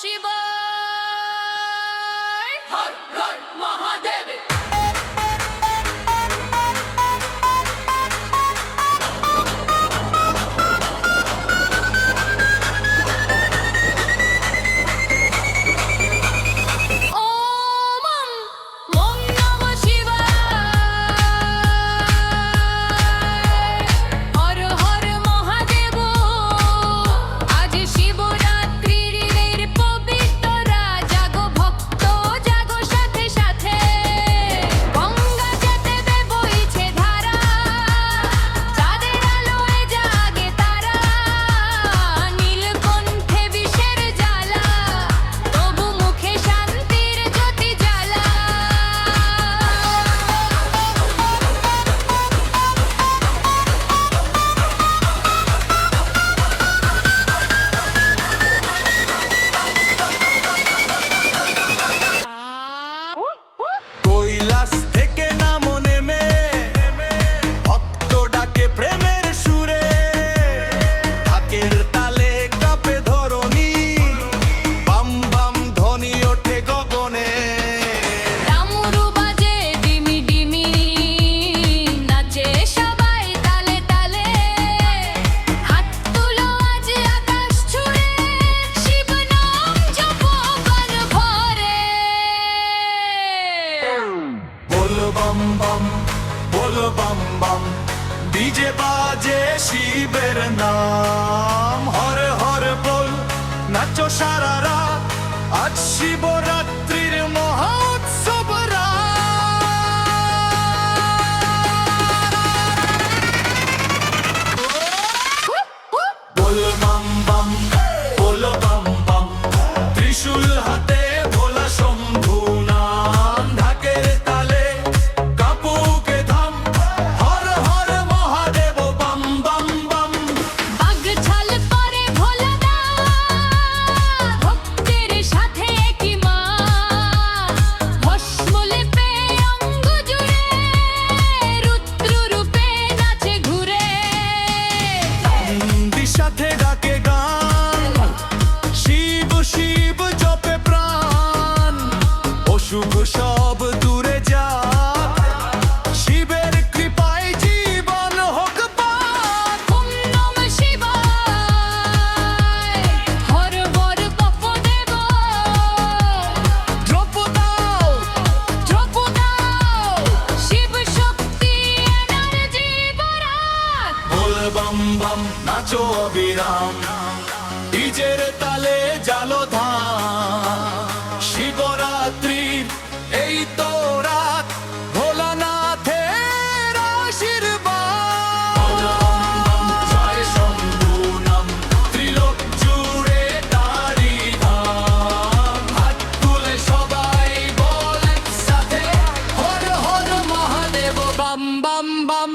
শিবায় হর হর মহাদেব। बम बम बोलो बम बम डीजे बाजे शिवेर नाम हर हर बोल नाचो सारा रात आज शिवरात्रिर महोत्सव बोल बम बम बोलो बम बम त्रिशूल हाथे भोला शंभू नाम ढाकेर ताले कापुके धाम हर हर महादेव बम बम बम बाग छाल करे भोला दा भक्तेर साथे একই মা ভস্ম লেপে অঙ্গ জুড়ে রুদ্র রূপে নাচে ঘুরে সাথে ডাকে গান শিব শিব জপে প্রাণ অশুভ সব দূরে যাক শিবের কৃপায় জীবন হোক পার ওম নমঃ শিবায় হর হর মহাদেব দ্রোপ দাও শিব শক্তি এনার্জি বরাত बोल बम बम नाचो अविराम डीजेर ताले জালো ধাম শিবরাত্রির এই তো রাত ভোলানাথের আশীর্বাদ জয় শম্ভু নাম ত্রিলোক জুড়ে তারি ধাম হাত তুলে সবাই বল একসাথে Har Har Mahadev bam bam bam